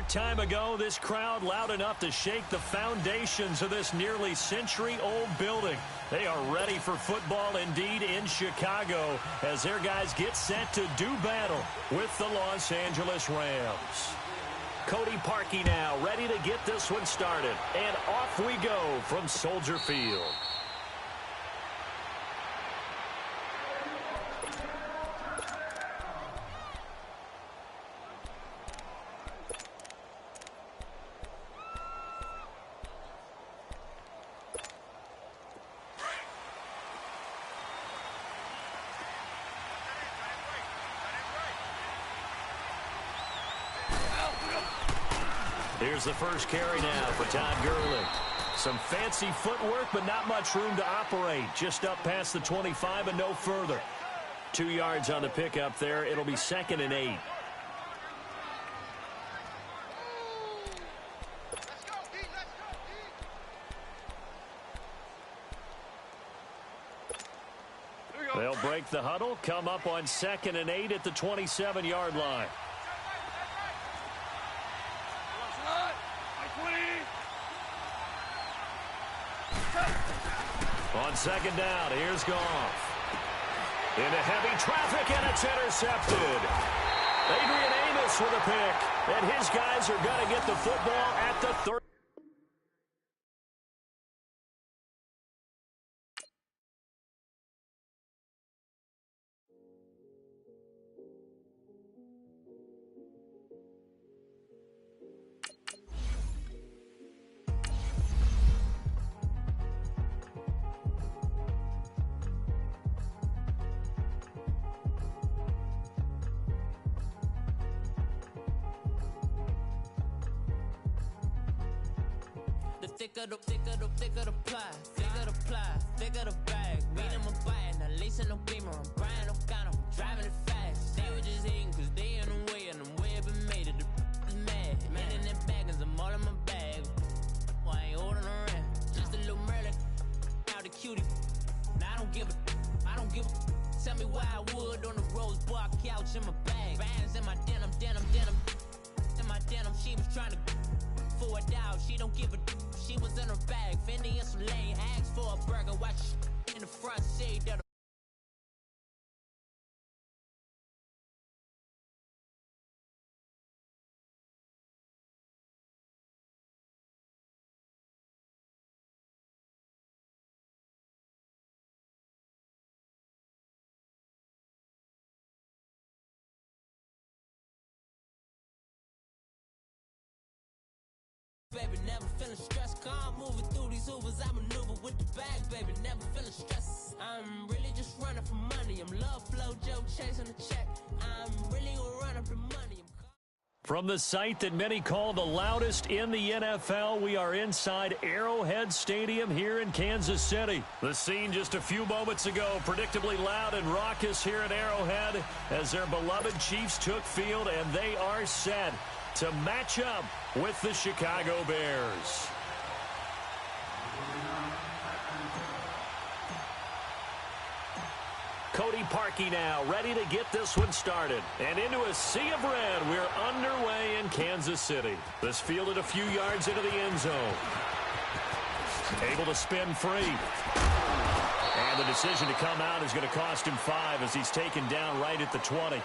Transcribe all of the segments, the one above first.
short time ago, this crowd loud enough to shake the foundations of this nearly century-old building. They are ready for football indeed in Chicago as their guys get set to do battle with the Los Angeles Rams. Cody Parkey now ready to get this one started. And off we go from Soldier Field. Here's the first carry now for Todd Gurley. Some fancy footwork, but not much room to operate. Just up past the 25 and no further. 2 yards on the pickup there. It'll be 2nd and 8. They'll break the huddle, come up on 2nd and 8 at the 27-yard line. On 2nd down, here's Goff. Into heavy traffic, and it's intercepted. Adrian Amos with a pick, and his guys are going to get the football at the 30. Thicker the pie, thicker the bag. Meet them a buy it, now lacing no beamer. I'm Brian O'Connor, I'm driving it fast. They were just hating cause they in the way, and I'm way up and made it. The mad. Man in them baggins, I'm all in my bag. Why I ain't holding around? Just a little Merlin, out the cutie. Now I don't give a. Tell me why I would on the rose bar couch in my bag. Bands in my denim. In my denim, she was trying to for a doubt. She don't give a. She was in her bag, Fendi and some lane hags for a burger. Watch in the front seat. Baby, never feeling stressed. Calm moving through these Ubers. I maneuver with the bag, baby. Never feeling stressed. I'm really just running for money. I'm love flow, Joe chasing the check. I'm really gonna run up the money. From the site that many call the loudest in the NFL, we are inside Arrowhead Stadium here in Kansas City. The scene just a few moments ago, predictably loud and raucous here at Arrowhead as their beloved Chiefs took field, and they are set to match up with the Chicago Bears. Cody Parkey now ready to get this one started. And into a sea of red, we're underway in Kansas City. This fielded a few yards into the end zone. Able to spin free. And the decision to come out is going to cost him 5 as he's taken down right at the 20.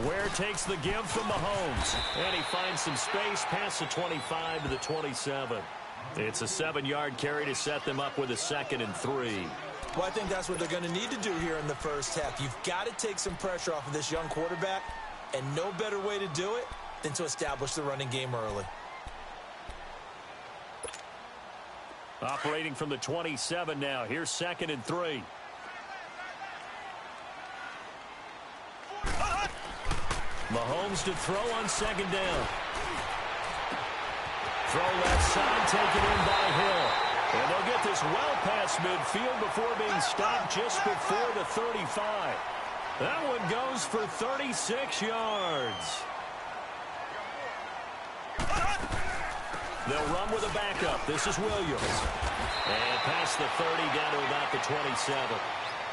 Ware takes the give from Mahomes, and he finds some space past the 25 to the 27. It's a 7-yard carry to set them up with a 2nd and 3. Well, I think that's what they're going to need to do here in the first half. You've got to take some pressure off of this young quarterback, and no better way to do it than to establish the running game early. Operating from the 27 now. Here's 2nd and 3. Mahomes to throw on 2nd down. Throw left side, taken in by Hill. And they'll get this well past midfield before being stopped just before the 35. That one goes for 36 yards. They'll run with a backup. This is Williams. And past the 30 down to about the 27.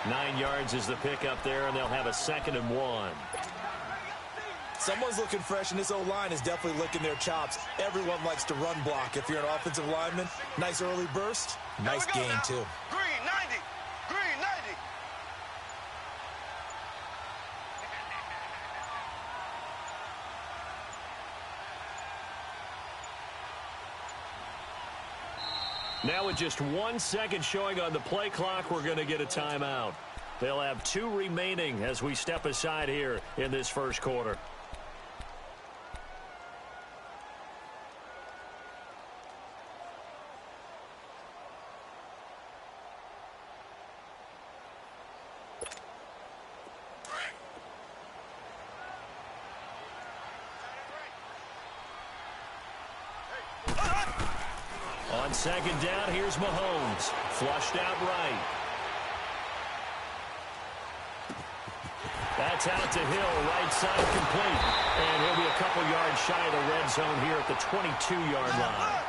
9 yards is the pickup there, and they'll have a 2nd and 1. Someone's looking fresh, and this O-line is definitely licking their chops. Everyone likes to run block. If you're an offensive lineman, nice early burst, nice gain, too. Green, 90. Green, 90. Now with just 1 second showing on the play clock, we're going to get a timeout. They'll have 2 remaining as we step aside here in this first quarter. On 2nd down, here's Mahomes. Flushed out right. That's out to Hill, right side complete. And he'll be a couple yards shy of the red zone here at the 22-yard line.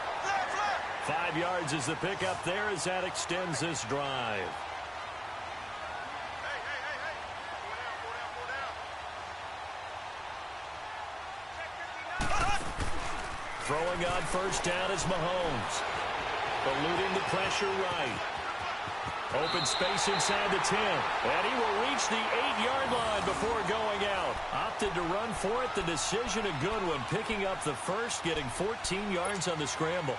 5 yards is the pickup there as that extends this drive. Throwing on 1st down is Mahomes. Eluding the pressure right. Open space inside the 10. And he will reach the 8-yard line before going out. Opted to run for it. The decision a good one. Picking up the first, getting 14 yards on the scramble.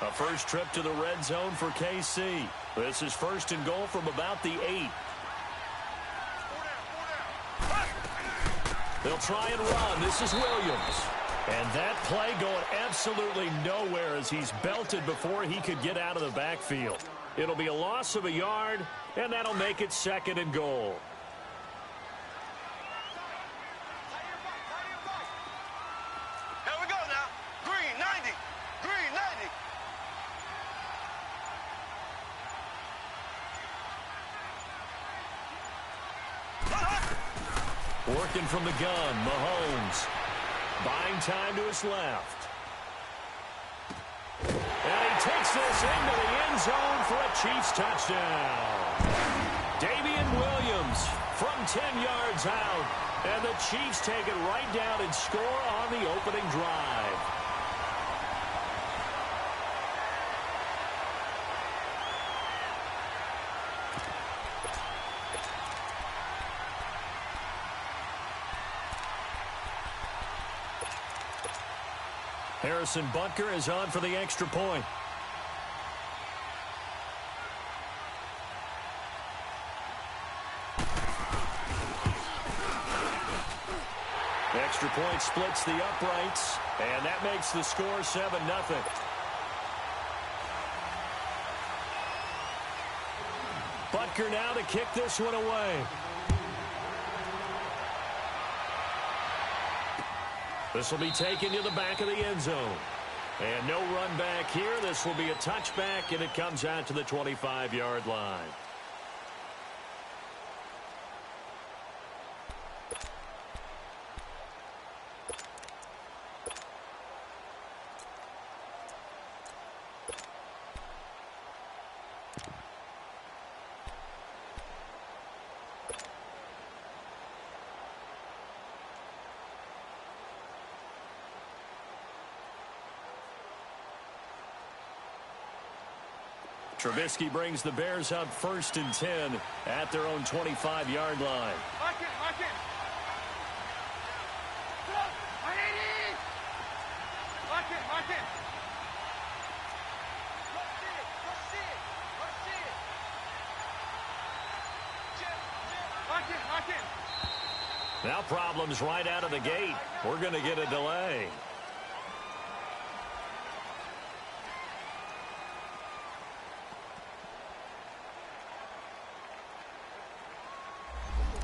A first trip to the red zone for KC. This is 1st and goal from about the 8. They'll try and run. This is Williams. And that play going absolutely nowhere as he's belted before he could get out of the backfield. It'll be a loss of a yard, and that'll make it 2nd and goal. Here we go now. Green, 90. Green, 90. Working from the gun, Mahomes. Buying time to his left. And he takes this into the end zone for a Chiefs touchdown. Damian Williams from 10 yards out. And the Chiefs take it right down and score on the opening drive. Harrison Butker is on for the extra point. Extra point splits the uprights, and that makes the score 7-0. Butker now to kick this one away. This will be taken to the back of the end zone. And no run back here. This will be a touchback, and it comes out to the 25-yard line. Trubisky brings the Bears up 1st and 10 at their own 25-yard line. Mark it, mark it. Mark it, mark it. Mark it, mark it. Now problems right out of the gate. We're going to get a delay.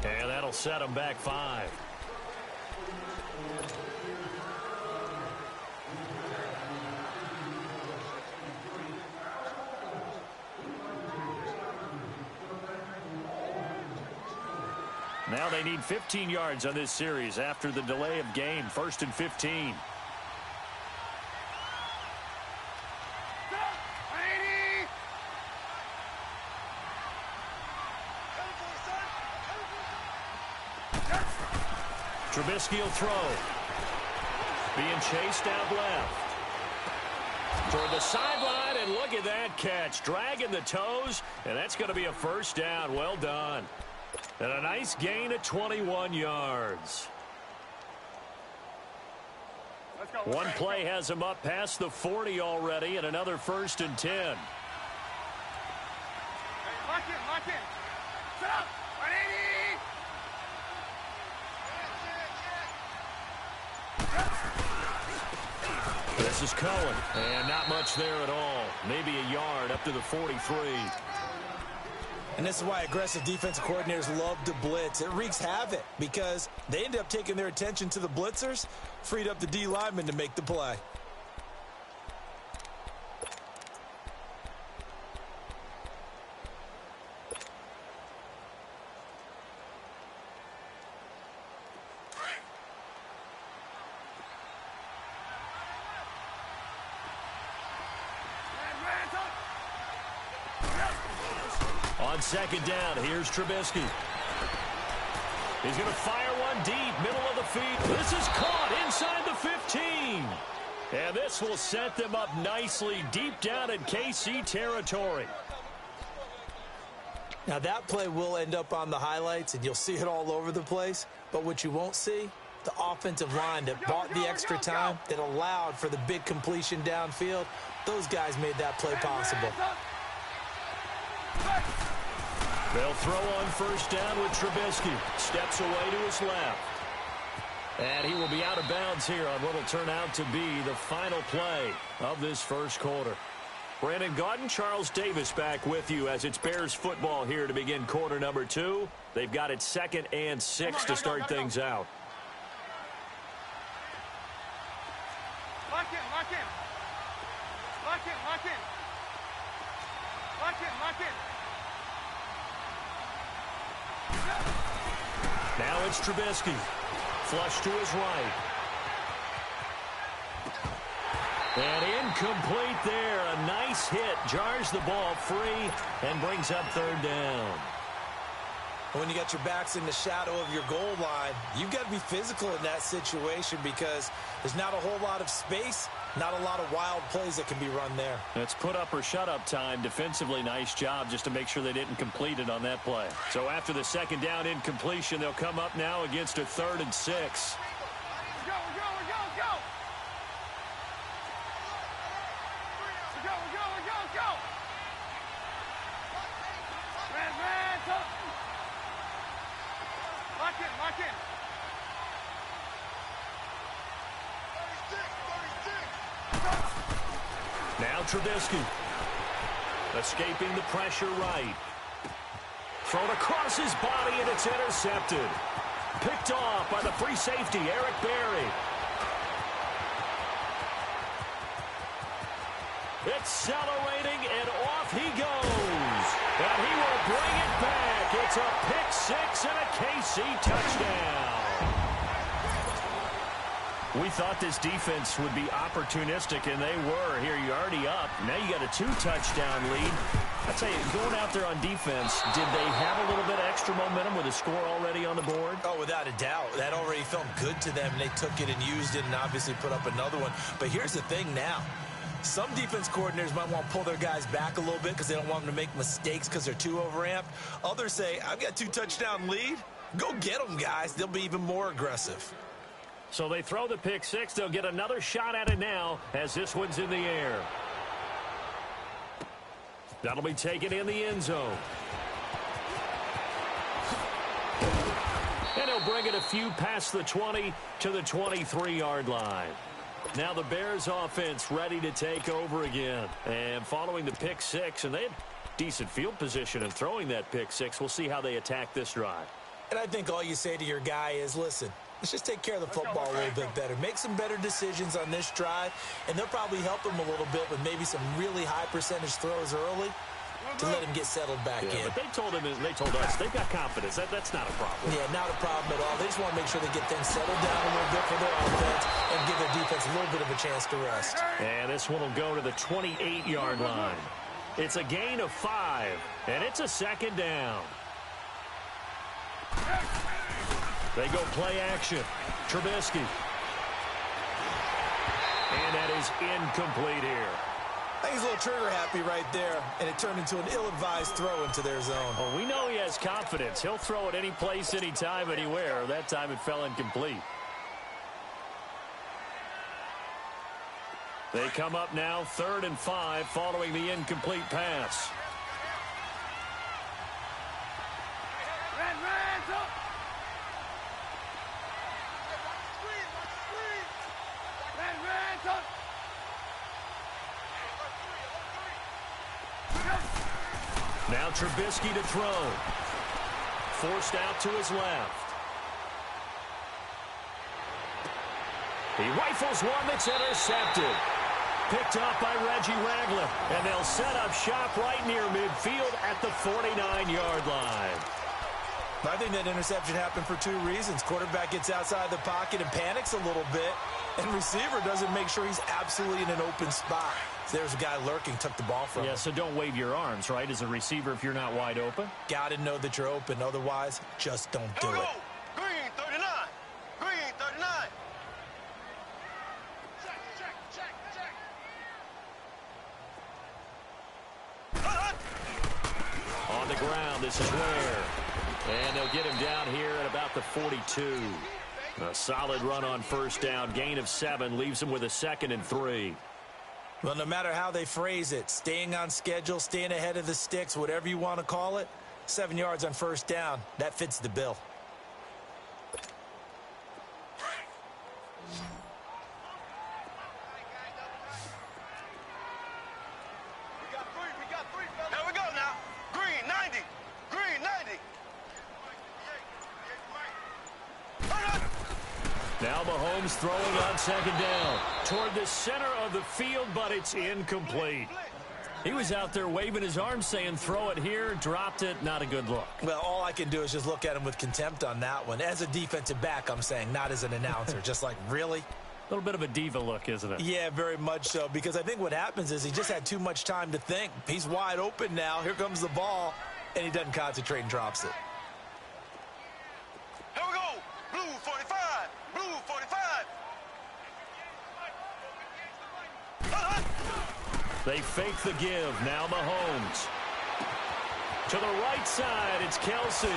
And that'll set them back 5. Now they need 15 yards on this series after the delay of game. 1st and 15. Trubisky will throw. Being chased out left. Toward the sideline, and look at that catch. Dragging the toes, and that's going to be a first down. Well done. And a nice gain of 21 yards. One play has him up past the 40 already, and another 1st and 10. Hey, lock in, lock in. Set up. 180. This is Cohen, and not much there at all. Maybe a yard up to the 43. And this is why aggressive defensive coordinators love to blitz. It wreaks havoc because they end up taking their attention to the blitzers, freed up the D lineman to make the play. On 2nd down, here's Trubisky. He's going to fire one deep, middle of the field. This is caught inside the 15. And this will set them up nicely deep down in KC territory. Now that play will end up on the highlights, and you'll see it all over the place. But what you won't see, the offensive line that bought the extra time, that allowed for the big completion downfield, those guys made that play possible. They'll throw on 1st down with Trubisky. Steps away to his left. And he will be out of bounds here on what will turn out to be the final play of this 1st quarter. Brandon Gaudin, Charles Davis back with you as it's Bears football here to begin quarter number 2. They've got it 2nd and 6 to start things out. Lock in, lock in. Lock in, lock in. Lock in, lock in. Now it's Trubisky. Flush to his right. And incomplete there. A nice hit. Jars the ball free and brings up 3rd down. When you got your backs in the shadow of your goal line, you've got to be physical in that situation because there's not a whole lot of space, not a lot of wild plays that can be run there. It's put up or shut up time. Defensively, nice job just to make sure they didn't complete it on that play. So after the 2nd down incompletion, they'll come up now against a 3rd and 6. Go, go, go, go. Go, go, go, go. Man, top. Lock in, lock in. 36. Now Trubisky. Escaping the pressure right. Thrown across his body, and it's intercepted. Picked off by the free safety, Eric Berry. Accelerating, and off he goes. And he will bring it back. It's a pick 6 and a KC touchdown. We thought this defense would be opportunistic, and they were. Here, you're already up. Now you got a 2-touchdown lead. I tell you, going out there on defense, did they have a little bit of extra momentum with a score already on the board? Oh, without a doubt. That already felt good to them, and they took it and used it and obviously put up another one. But here's the thing now. Some defense coordinators might want to pull their guys back a little bit because they don't want them to make mistakes because they're too overamped. Others say, I've got 2-touchdown lead. Go get them, guys. They'll be even more aggressive. So they throw the pick 6. They'll get another shot at it now as this one's in the air. That'll be taken in the end zone. And he'll bring it a few past the 20 to the 23-yard line. Now the Bears offense ready to take over again. And following the pick 6, and they had decent field position in throwing that pick 6. We'll see how they attack this drive. And I think all you say to your guy is, listen, let's just take care of the football a little bit better. Make some better decisions on this drive, and they'll probably help him a little bit with maybe some really high percentage throws early. to let him get settled back in. But they told us they've got confidence. That's not a problem. Yeah, not a problem at all. They just want to make sure they get things settled down a little bit for their offense and give their defense a little bit of a chance to rest. And this one will go to the 28-yard line. It's a gain of 5, and it's a second down. They go play action. Trubisky. And that is incomplete here. I think he's a little trigger happy right there, and it turned into an ill-advised throw into their zone. Well, we know he has confidence. He'll throw it any place, anytime, anywhere. That time it fell incomplete. They come up now 3rd and 5 following the incomplete pass. Now Trubisky to throw. Forced out to his left. He rifles one that's intercepted. Picked up by Reggie Ragland. And they'll set up shop right near midfield at the 49-yard line. I think that interception happened for 2 reasons. Quarterback gets outside the pocket and panics a little bit, and receiver doesn't make sure he's absolutely in an open spot. So there's a guy lurking, took the ball from him. Yeah, so don't wave your arms, right, as a receiver if you're not wide open. Got to know that you're open. Otherwise, just don't do it. Green 39. Green 39. On the ground, this is Ware. And they'll get him down here at about the 42. A solid run on first down. Gain of 7 leaves him with a 2nd and 3. Well, no matter how they phrase it, staying on schedule, staying ahead of the sticks, whatever you want to call it, 7 yards on first down, that fits the bill. Here we go now. Green 90. Green 90. Now Mahomes throwing on 2nd down. Toward the center of the field, but it's incomplete. He was out there waving his arms saying throw it here, dropped it, not a good look. Well, all I can do is just look at him with contempt on that one. As a defensive back, I'm saying, not as an announcer. Just like, really? A little bit of a diva look, isn't it? Yeah, very much so, because I think what happens is he just had too much time to think. He's wide open now. Here comes the ball, and he doesn't concentrate and drops it. Here we go. Blue 45. Blue 45. They fake the give. Now Mahomes. To the right side, it's Kelsey.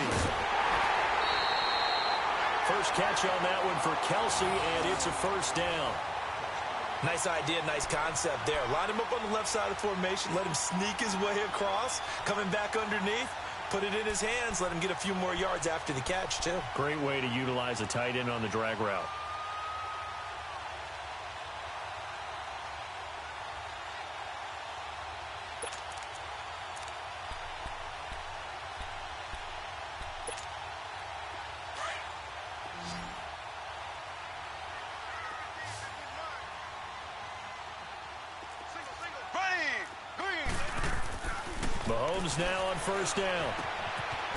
First catch on that one for Kelsey, and it's a first down. Nice idea, nice concept there. Line him up on the left side of the formation, let him sneak his way across, coming back underneath, put it in his hands, let him get a few more yards after the catch, too. Great way to utilize a tight end on the drag route. Mahomes now on first down.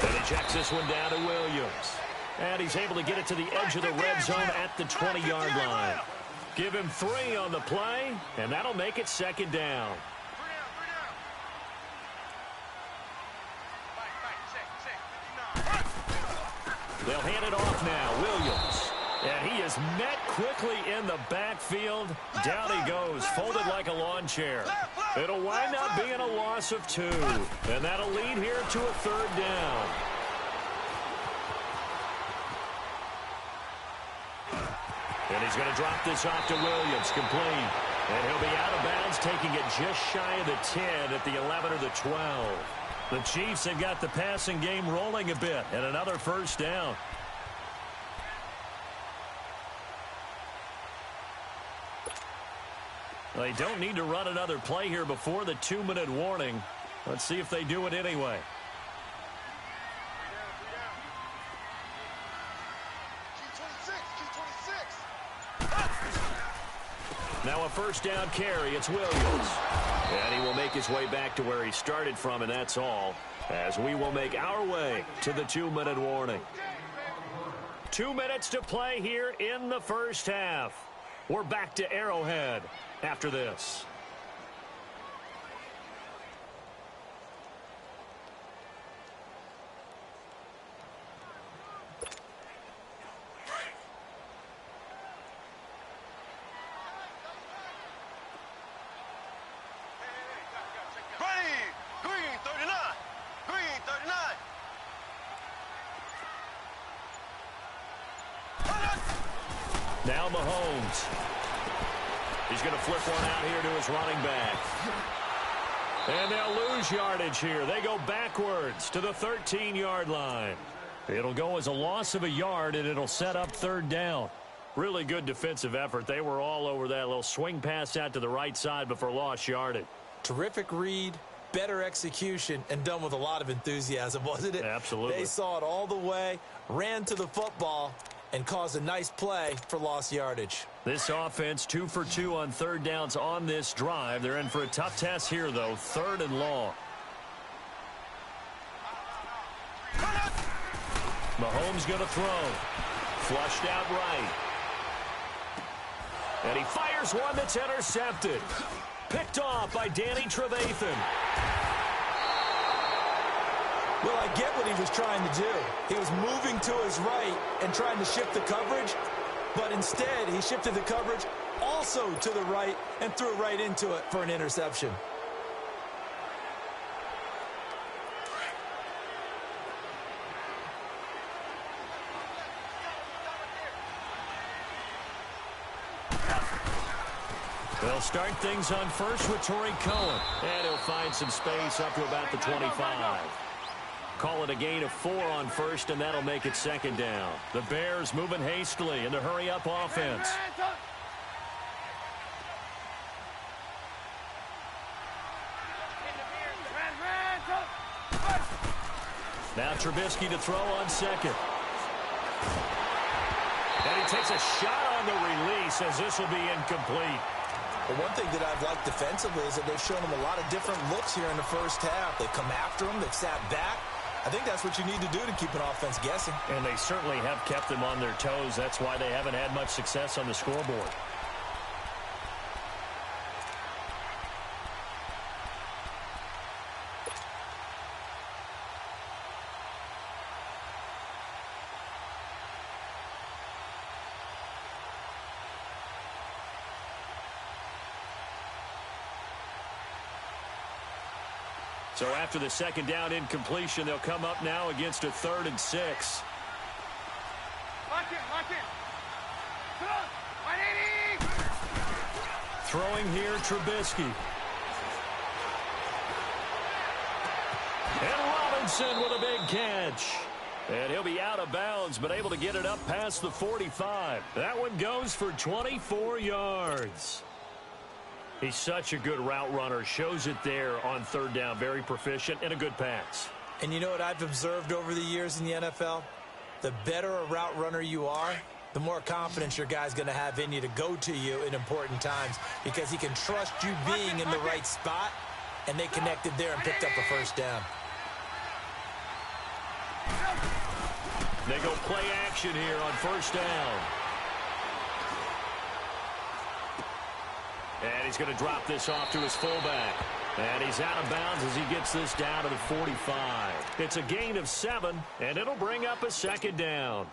And he checks this one down to Williams. And he's able to get it to the edge of the red zone at the 20-yard line. Give him 3 on the play, and that'll make it 2nd down. They'll hand it off now. Williams. And he is met quickly in the backfield. Down he goes, folded like a lawn chair. It'll wind up being a loss of 2. And that'll lead here to a 3rd down. And he's going to drop this off to Williams, complete. And he'll be out of bounds, taking it just shy of the 10 at the 11 or the 12. The Chiefs have got the passing game rolling a bit, and another first down. They don't need to run another play here before the 2-minute warning. Let's see if they do it anyway. Now a first down carry. It's Williams. And he will make his way back to where he started from, and that's all, as we will make our way to the 2-minute warning. 2 minutes to play here in the first half. We're back to Arrowhead after this. Now Mahomes. He's going to flip one out here to his running back. And they'll lose yardage here. They go backwards to the 13-yard line. It'll go as a loss of a yard, and it'll set up third down. Really good defensive effort. They were all over that little swing pass out to the right side before lost yardage. Terrific read, better execution, and done with a lot of enthusiasm, wasn't it? Absolutely. They saw it all the way, ran to the football, and caused a nice play for lost yardage. This offense 2 for 2 on third downs on this drive. They're in for a tough test here, though. 3rd and long. Mahomes going to throw. Flushed out right. And he fires one that's intercepted. Picked off by Danny Trevathan. Well, I get what he was trying to do. He was moving to his right and trying to shift the coverage, but instead he shifted the coverage also to the right and threw right into it for an interception. They'll start things on first with Torrey Cohen. And he'll find some space up to about the 25. Call it a gain of 4 on first, and that'll make it 2nd down. The Bears moving hastily in the hurry-up offense. Now Trubisky to throw on second. And he takes a shot on the release as this will be incomplete. But one thing that I've liked defensively is that they've shown him a lot of different looks here in the first half. They've come after him. They've sat back. I think that's what you need to do to keep an offense guessing. And they certainly have kept them on their toes. That's why they haven't had much success on the scoreboard. So after the 2nd down incompletion, they'll come up now against a 3rd and 6. Lock in. Throwing here, Trubisky. And Robinson with a big catch. And he'll be out of bounds, but able to get it up past the 45. That one goes for 24 yards. He's such a good route runner. Shows it there on 3rd down. Very proficient and a good pass. And you know what I've observed over the years in the NFL? The better a route runner you are, the more confidence your guy's going to have in you to go to you in important times because he can trust you being in the right spot, and they connected there and picked up a first down. They go play action here on 1st down. And he's going to drop this off to his fullback. And he's out of bounds as he gets this down to the 45. It's a gain of 7, and it'll bring up a 2nd down.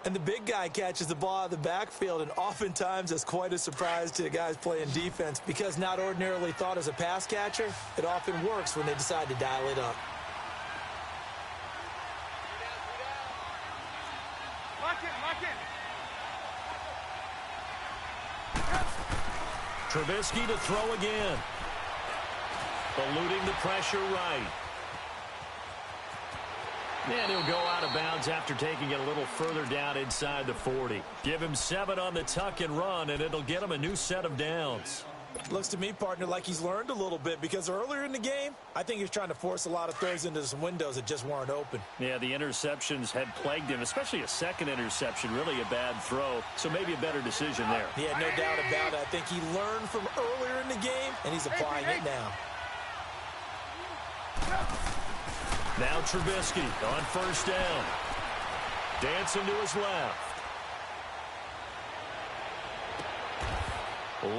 And the big guy catches the ball out of the backfield, and oftentimes that's quite a surprise to the guys playing defense because not ordinarily thought as a pass catcher, it often works when they decide to dial it up. Lock in. Trubisky to throw again. Eluding the pressure right. And he'll go out of bounds after taking it a little further down inside the 40. Give him 7 on the tuck and run, and it'll get him a new set of downs. Looks to me, partner, like he's learned a little bit, because earlier in the game, I think he was trying to force a lot of throws into some windows that just weren't open. Yeah, the interceptions had plagued him, especially a second interception, really a bad throw. So maybe a better decision there. Yeah, no doubt about it. I think he learned from earlier in the game, and he's applying it now. Now Trubisky on first down. Dancing to his left.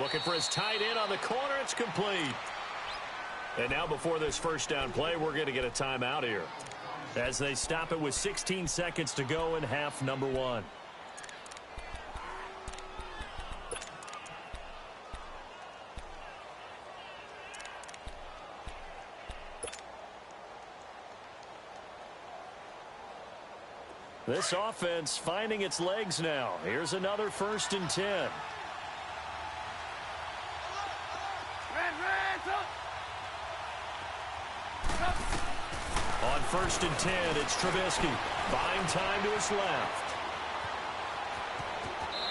Looking for his tight end on the corner. It's complete. And now before this first down play, we're going to get a timeout here, as they stop it with 16 seconds to go in half number one. This offense finding its legs now. Here's another 1st and 10. On 1st and 10, it's Trubisky. Buying time to his left.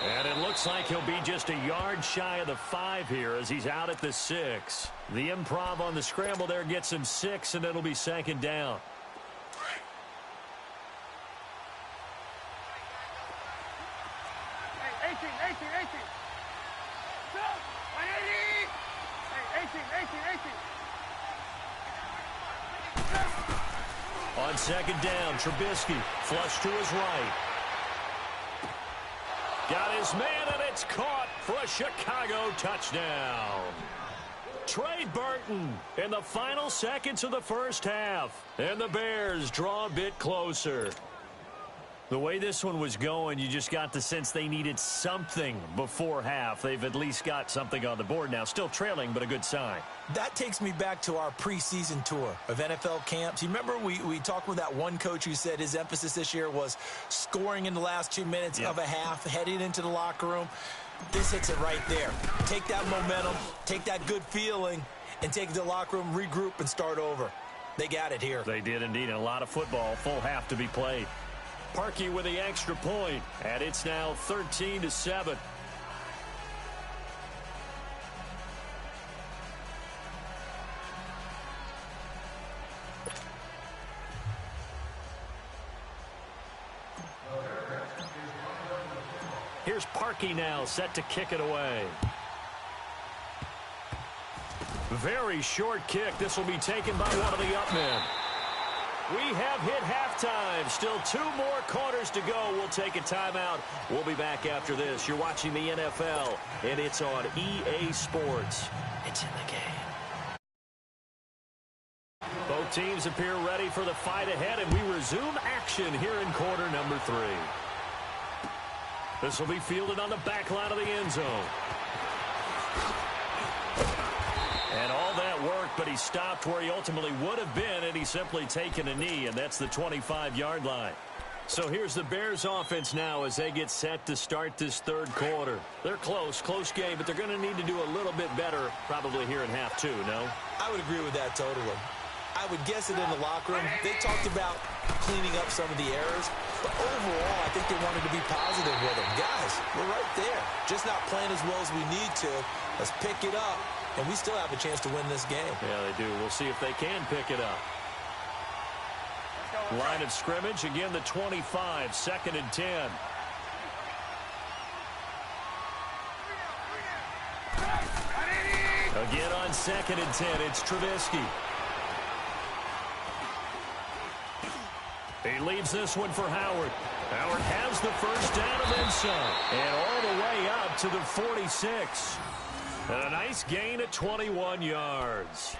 And it looks like he'll be just a yard shy of the 5 here as he's out at the 6. The improv on the scramble there gets him 6, and it'll be 2nd down. On 2nd down, Trubisky flush to his right. Got his man, and it's caught for a Chicago touchdown. Trey Burton in the final seconds of the first half. And the Bears draw a bit closer. The way this one was going, you just got the sense they needed something before half. They've at least got something on the board now. Still trailing, but a good sign. That takes me back to our preseason tour of NFL camps. You remember we talked with that one coach who said his emphasis this year was scoring in the last 2 minutes of a half, heading into the locker room. This hits it right there. Take that momentum, take that good feeling, and take it to the locker room, regroup, and start over. They got it here. They did indeed. And a lot of football, full half to be played. Parkey with the extra point, and it's now 13-7. Here's Parkey now, set to kick it away. Very short kick. This will be taken by one of the up men. We have hit halftime. Still 2 more quarters to go. We'll take a timeout. We'll be back after this. You're watching the NFL, and it's on EA Sports. It's in the game. Both teams appear ready for the fight ahead, and we resume action here in quarter number 3. This will be fielded on the back line of the end zone. And all that worked, but he stopped where he ultimately would have been, and he's simply taken a knee, and that's the 25-yard line. So here's the Bears offense now as they get set to start this 3rd quarter. They're close game, but they're going to need to do a little bit better probably here in half 2, no? I would agree with that totally. I would guess it in the locker room. They talked about cleaning up some of the errors, but overall, I think they wanted to be positive with them. Guys, we're right there. Just not playing as well as we need to. Let's pick it up, and we still have a chance to win this game. Yeah, they do. We'll see if they can pick it up. Line of scrimmage, again, the 25, 2nd and 10. Again on 2nd and 10, it's Trubisky. He leaves this one for Howard. Howard has the first down and then some. And all the way up to the 46. And a nice gain at 21 yards.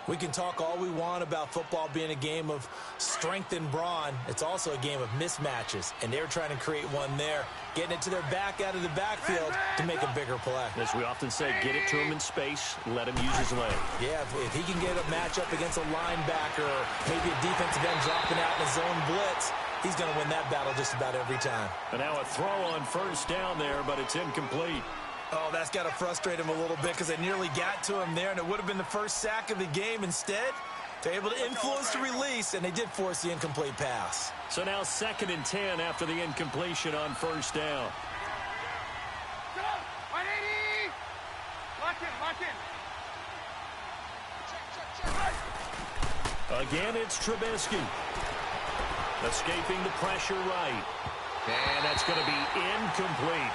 We can talk all we want about football being a game of strength and brawn. It's also a game of mismatches, and they're trying to create one there, getting it to their back out of the backfield to make a bigger play. As we often say, get it to him in space, let him use his leg. Yeah, if he can get a matchup against a linebacker or maybe a defensive end dropping out in a zone blitz, he's going to win that battle just about every time. And now a throw on first down there, but it's incomplete. Oh, that's got to frustrate him a little bit because they nearly got to him there, and it would have been the first sack of the game. Instead, they're able to influence the release, and they did force the incomplete pass. So now 2nd and 10 after the incompletion on first down. lock in. Again, it's Trubisky. Escaping the pressure right. And that's going to be incomplete.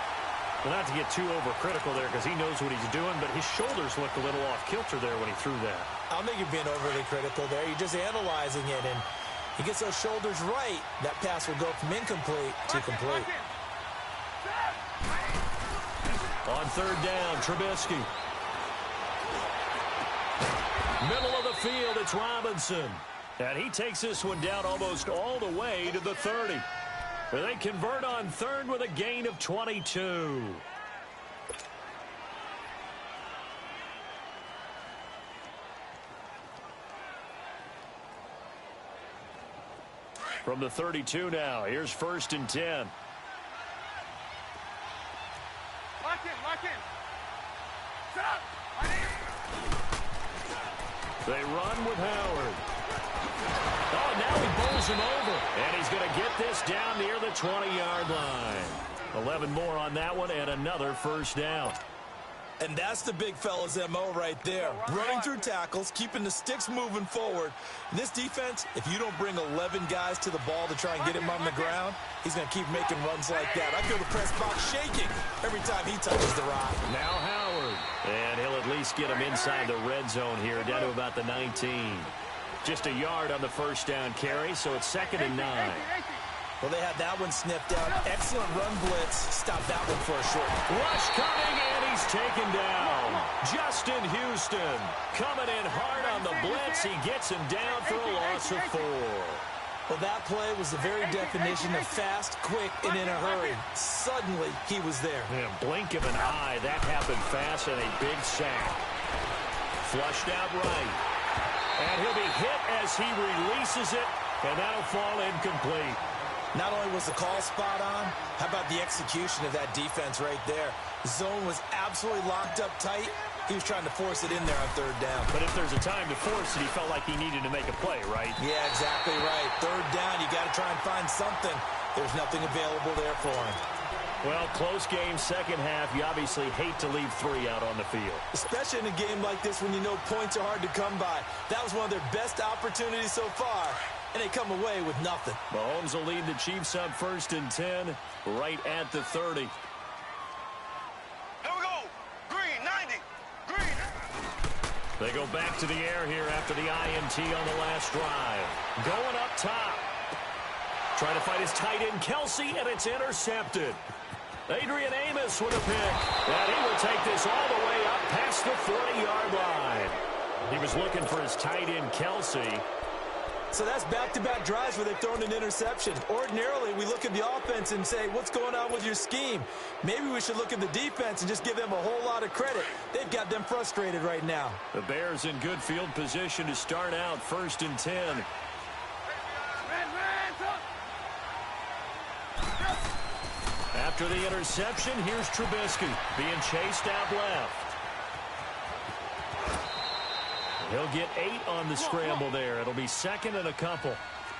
Well, not to get too overcritical there because he knows what he's doing, but his shoulders looked a little off kilter there when he threw that. I don't think you're being overly critical there. You're just analyzing it, and he gets those shoulders right. That pass will go from incomplete to complete. On third down, Trubisky. Middle of the field, it's Robinson. And he takes this one down almost all the way to the 30. And they convert on third with a gain of 22. From the 32 now, here's 1st and 10. Lock in, lock in. Set up. They run with Howard. Oh, now he bowls him over. And he's going to get this down near the 20-yard line. 11 more on that one and another first down. And that's the big fella's MO right there. Running through tackles, keeping the sticks moving forward. In this defense, if you don't bring 11 guys to the ball to try and get him on the ground, he's going to keep making runs like that. I feel the press box shaking every time he touches the rock. Now Howard. And he'll at least get him inside the red zone here, down to about the 19. Just a yard on the first down carry, so it's 2nd and 9. Well, they had that one sniffed out. Excellent run blitz. Stop that one for a short. Rush coming, and he's taken down. Justin Houston coming in hard on the blitz. He gets him down for a loss of 4. Well, that play was the very definition of fast, quick, and in a hurry. Suddenly, he was there. Yeah, blink of an eye. That happened fast and a big sack. Flushed out right. And he'll be hit as he releases it, and that'll fall incomplete. Not only was the call spot on, how about the execution of that defense right there? The zone was absolutely locked up tight. He was trying to force it in there on third down. But if there's a time to force it, he felt like he needed to make a play, right? Yeah, exactly right. Third down, you got to try and find something. There's nothing available there for him. Well, close game, second half. You obviously hate to leave 3 out on the field. Especially in a game like this when you know points are hard to come by. That was one of their best opportunities so far, and they come away with nothing. Mahomes will lead the Chiefs on 1st and 10 right at the 30. Here we go. Green, 90. Green. They go back to the air here after the INT on the last drive. Going up top. Trying to fight his tight end, Kelsey, and it's intercepted. Adrian Amos with a pick. And he will take this all the way up past the 40-yard line. He was looking for his tight end, Kelsey. So that's back-to-back drives where they've thrown an interception. Ordinarily, we look at the offense and say, what's going on with your scheme? Maybe we should look at the defense and just give them a whole lot of credit. They've got them frustrated right now. The Bears in good field position to start out 1st and 10. After the interception, here's Trubisky being chased out left. He'll get 8 on the scramble there. It'll be 2nd and a couple.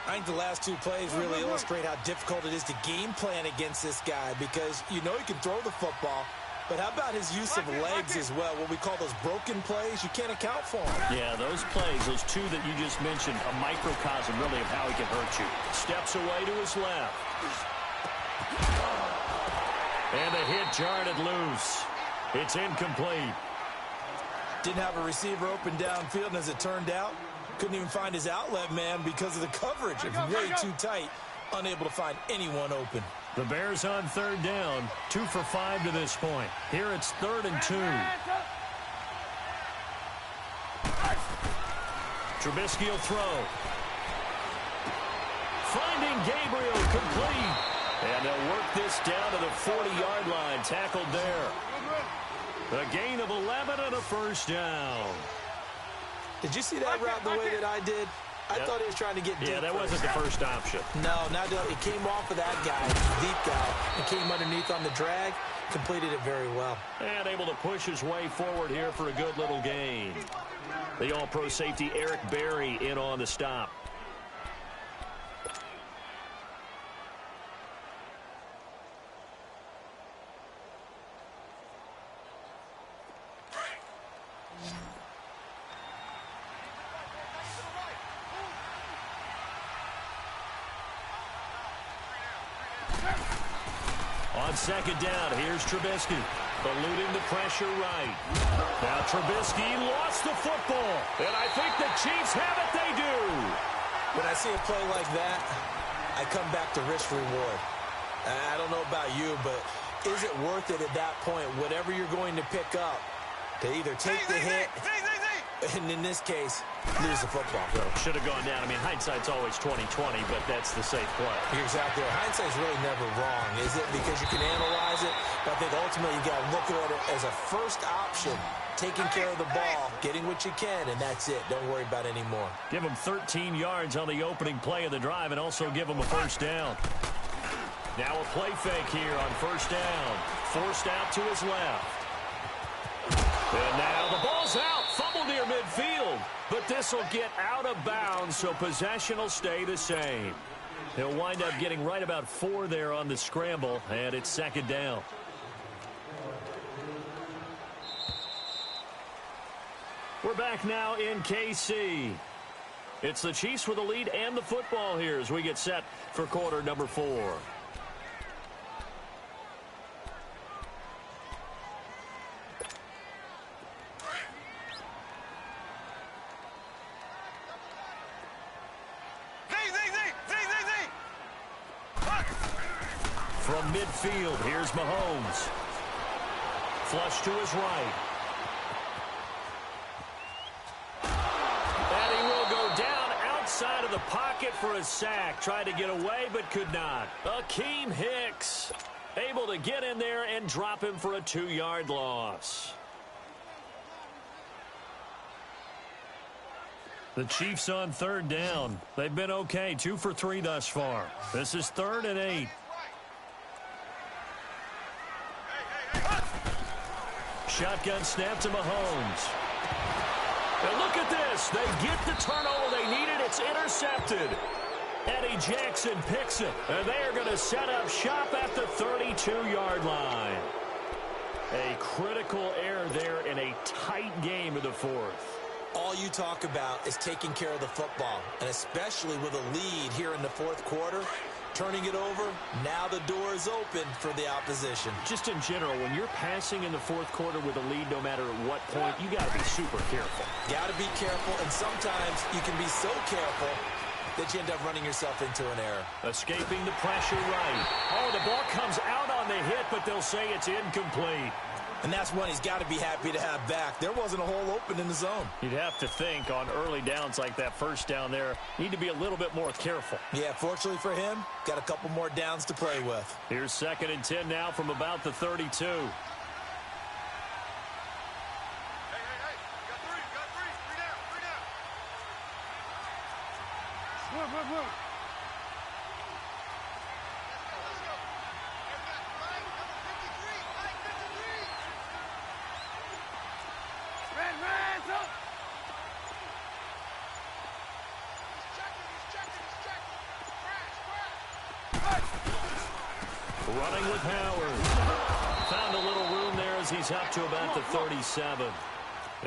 I think the last 2 plays really illustrate how difficult it is to game plan against this guy because you know he can throw the football, but how about his use of legs as well? What we call those broken plays, you can't account for them. Yeah, those plays, those 2 that you just mentioned, a microcosm really of how he can hurt you. Steps away to his left. And the hit jarred it loose. It's incomplete. Didn't have a receiver open downfield, and as it turned out, couldn't even find his outlet man because of the coverage. It was way too tight, unable to find anyone open. The Bears on 3rd down, 2 for 5 to this point. Here it's 3rd and 2. Trubisky will throw. Finding Gabriel complete. And they'll work this down to the 40-yard line. Tackled there. A gain of 11 and a first down. Did you see that route the way that I did? I thought he was trying to get deep. Yeah, that wasn't the first option. No, it came off of that guy, deep guy, and came underneath on the drag, completed it very well. And able to push his way forward here for a good little gain. The all-pro safety Eric Berry in on the stop. On second down, here's Trubisky. Eluding the pressure right. Now Trubisky lost the football. And I think the Chiefs have it. They do. When I see a play like that, I come back to risk reward. I don't know about you, but is it worth it at that point, whatever you're going to pick up, to either take the hit, and in this case, lose the football? Should have gone down. I mean, hindsight's always 20/20, but that's the safe play. You're exactly right. Hindsight's really never wrong, is it? Because you can analyze it, but I think ultimately you got to look at it as a first option, taking care of the ball, getting what you can, and that's it. Don't worry about any more. Give him 13 yards on the opening play of the drive and also give him a first down. Now a play fake here on first down. Forced out to his left. And now the ball's out. Fumble near midfield. But this will get out of bounds, so possession will stay the same. He'll wind up getting right about 4 there on the scramble, and it's second down. We're back now in KC. It's the Chiefs with the lead and the football here as we get set for quarter number 4. From midfield, here's Mahomes. Flush to his right. And he will go down outside of the pocket for a sack. Tried to get away, but could not. Akeem Hicks able to get in there and drop him for a 2-yard loss. The Chiefs on third down. They've been okay, 2 for 3 thus far. This is 3rd and 8. Shotgun snap to Mahomes. And look at this. They get the turnover they needed. It's intercepted. Eddie Jackson picks it. And they are going to set up shop at the 32-yard line. A critical error there in a tight game of the 4th. All you talk about is taking care of the football, and especially with a lead here in the 4th quarter. Turning it over, now the door is open for the opposition. Just in general, when you're passing in the 4th quarter with a lead, no matter at what point, you got to be super careful. Got to be careful, and sometimes you can be so careful that you end up running yourself into an error. Escaping the pressure right. Oh, the ball comes out on the hit, but they'll say it's incomplete. And that's one he's got to be happy to have back. There wasn't a hole open in the zone. You'd have to think on early downs like that first down there, need to be a little bit more careful. Yeah, fortunately for him, got a couple more downs to play with. Here's 2nd and 10 now from about the 32. Hey, you got 3 down. Move. Running with Howard. Found a little room there as he's up to about the 37.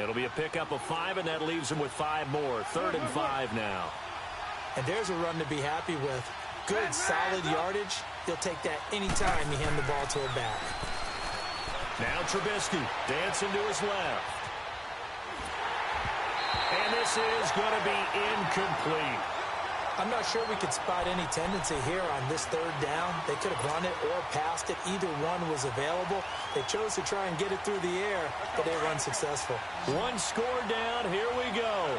It'll be a pickup of 5, and that leaves him with 5 more. 3rd and 5 now. And there's a run to be happy with. Good, solid yardage. He'll take that anytime you hand the ball to a back. Now Trubisky dancing to his left. And this is going to be incomplete. I'm not sure we could spot any tendency here on this 3rd down. They could have run it or passed it. Either one was available. They chose to try and get it through the air, but they were unsuccessful. 1 score down. Here we go.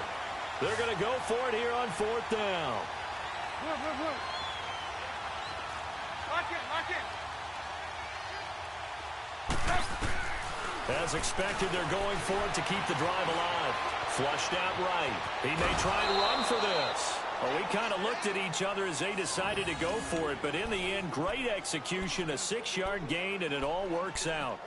They're going to go for it here on 4th down. Move. Lock in. As expected, they're going for it to keep the drive alive. Flushed out right. He may try and run for this. Well, we kind of looked at each other as they decided to go for it, but in the end, great execution, a 6-yard gain, and it all works out.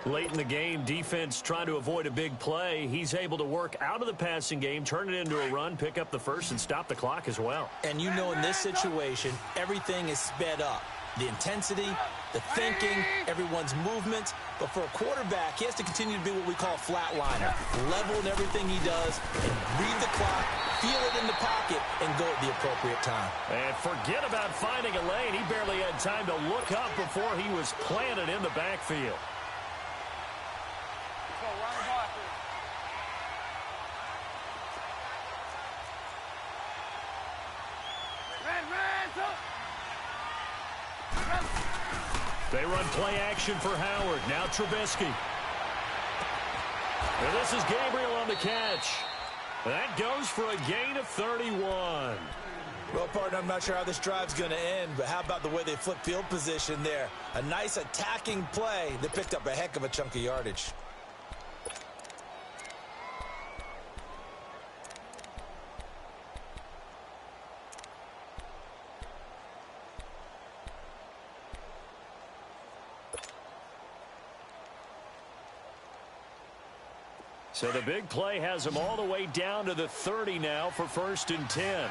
Late in the game, defense trying to avoid a big play. He's able to work out of the passing game, turn it into a run, pick up the first, and stop the clock as well. And you know in this situation, everything is sped up. the intensity, the thinking, everyone's movement. But for a quarterback, he has to continue to be what we call a flatliner. Level in everything he does and read the clock, feel it in the pocket, and go at the appropriate time. And forget about finding a lane. He barely had time to look up before he was planted in the backfield. Go, run the ball after They run play action for Howard. Now Trubisky. And this is Gabriel on the catch. That goes for a gain of 31. Well, partner, I'm not sure how this drive's going to end, but how about the way they flip field position there? A nice attacking play that picked up a heck of a chunk of yardage. So the big play has him all the way down to the 30 now for 1st and 10.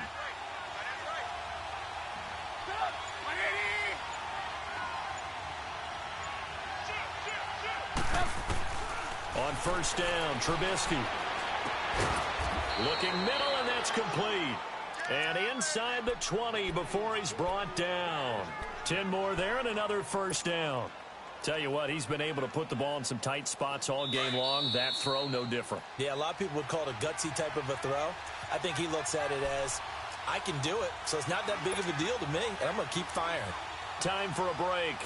On 1st down, Trubisky. Looking middle, and that's complete. And inside the 20 before he's brought down. 10 more there and another 1st down. Tell you what, he's been able to put the ball in some tight spots all game long. That throw, no different. Yeah, a lot of people would call it a gutsy type of a throw. I think he looks at it as, I can do it, so it's not that big of a deal to me, and I'm going to keep firing. Time for a break.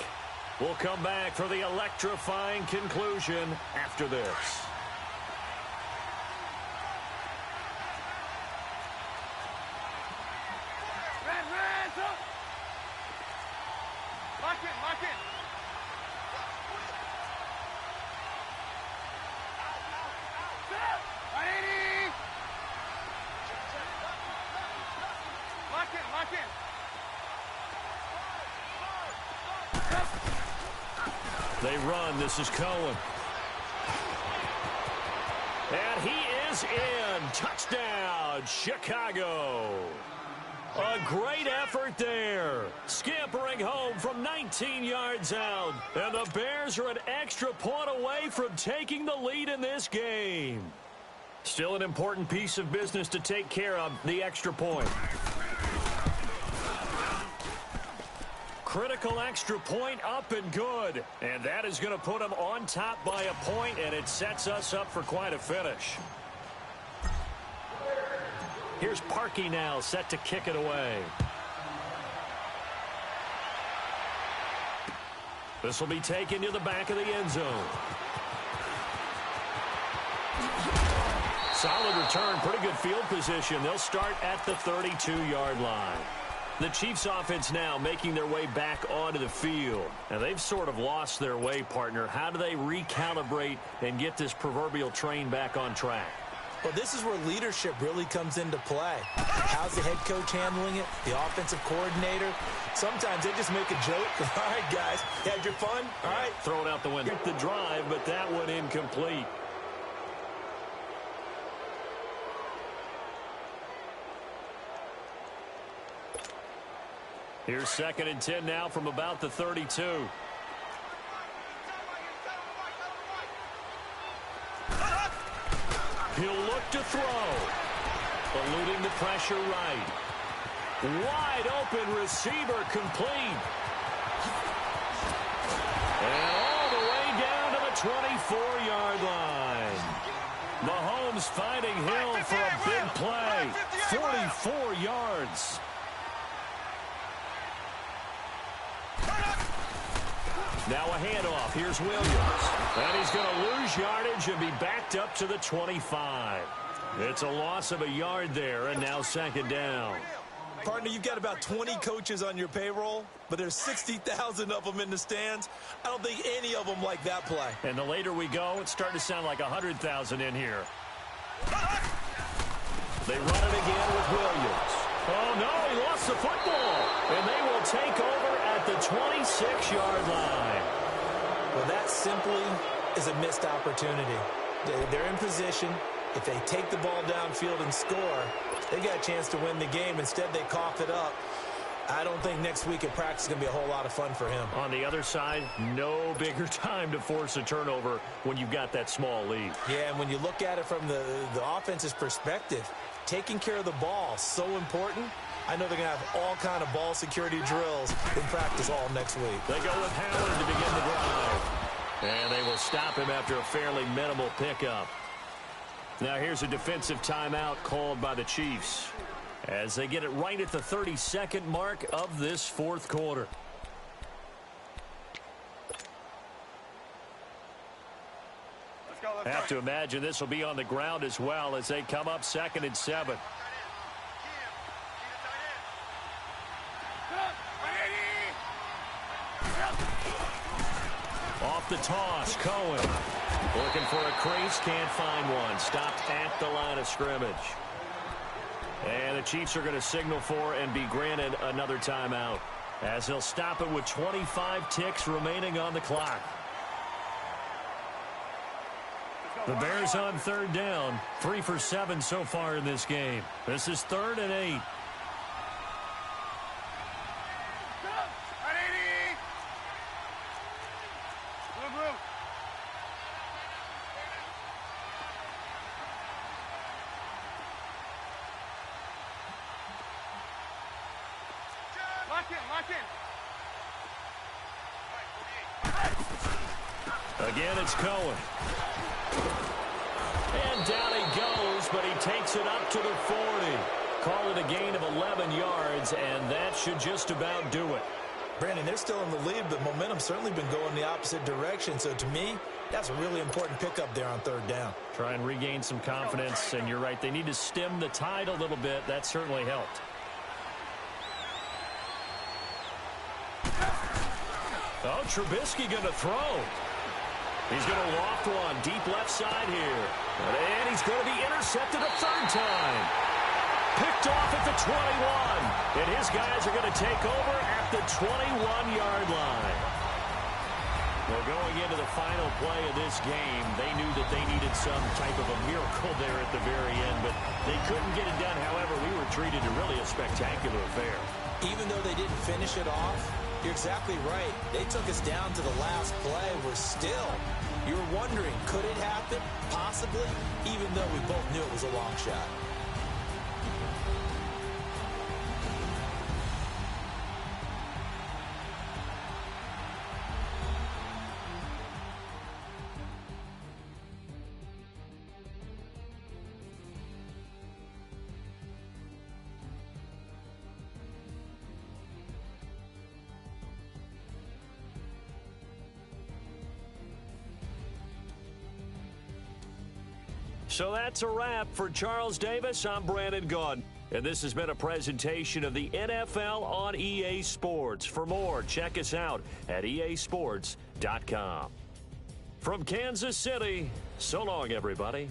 We'll come back for the electrifying conclusion after this. Lock in, lock in. Lock in, lock in. They run. This is Cohen. And he is in. Touchdown, Chicago. A great effort there. Scampering home from 19 yards out. And the Bears are an extra point away from taking the lead in this game. Still an important piece of business to take care of, the extra point. Critical extra point up and good. And that is going to put them on top by a point, and it sets us up for quite a finish. Here's Parkey now, set to kick it away. This will be taken to the back of the end zone. Solid return, pretty good field position. They'll start at the 32-yard line. The Chiefs offense now making their way back onto the field. Now, they've sort of lost their way, partner. How do they recalibrate and get this proverbial train back on track? Well, this is where leadership really comes into play. How's the head coach handling it? The offensive coordinator? Sometimes they just make a joke. All right, guys, you had your fun? All right. Throw it out the window. The drive, but that one incomplete. Here's 2nd and 10 now from about the 32. He'll look to throw. Eluding the pressure right. Wide open receiver complete. And all the way down to the 24-yard line. Mahomes finding Hill for a big play. 44 yards. Now a handoff. Here's Williams. And he's going to lose yardage and be backed up to the 25. It's a loss of a yard there, and now 2nd down. Partner, you've got about 20 coaches on your payroll, but there's 60,000 of them in the stands. I don't think any of them like that play. And the later we go, it's starting to sound like 100,000 in here. They run it again with Williams. Oh, no, he lost the football. And they will take over at the 26-yard line. Well, that simply is a missed opportunity. They're in position. If they take the ball downfield and score, they got a chance to win the game. Instead, they cough it up. I don't think next week at practice is going to be a whole lot of fun for him. On the other side, no bigger time to force a turnover when you've got that small lead. Yeah, and when you look at it from the offense's perspective, taking care of the ball, so important. I know they're going to have all kind of ball security drills in practice all next week. They go with Howard to begin the drive. And they will stop him after a fairly minimal pickup. Now here's a defensive timeout called by the Chiefs as they get it right at the 32nd mark of this fourth quarter. Let's go, let's Have go. to imagine this will be on the ground as well as they come up 2nd and 7. Off the toss, Cohen. Looking for a crease, can't find one. Stopped at the line of scrimmage. And the Chiefs are going to signal for and be granted another timeout as they'll stop it with 25 ticks remaining on the clock. The Bears on 3rd down, 3 for 7 so far in this game. This is 3rd and 8. Again, it's Cohen. And down he goes, but he takes it up to the 40. Call it a gain of 11 yards, and that should just about do it. Brandon, they're still in the lead, but momentum's certainly been going the opposite direction. So to me, that's a really important pickup there on 3rd down. Try and regain some confidence, and you're right. They need to stem the tide a little bit. That certainly helped. Oh, Trubisky going to throw. He's going to loft one deep left side here. And he's going to be intercepted a 3rd time. Picked off at the 21. And his guys are going to take over at the 21-yard line. Well, going into the final play of this game, they knew that they needed some type of a miracle there at the very end, but they couldn't get it done. However, we were treated to really a spectacular affair. Even though they didn't finish it off, you're exactly right. They took us down to the last play. We're still, you were wondering, could it happen? Possibly, even though we both knew it was a long shot. So that's a wrap for Charles Davis. I'm Brandon Gaudin, and this has been a presentation of the NFL on EA Sports. For more, check us out at easports.com. From Kansas City, so long, everybody.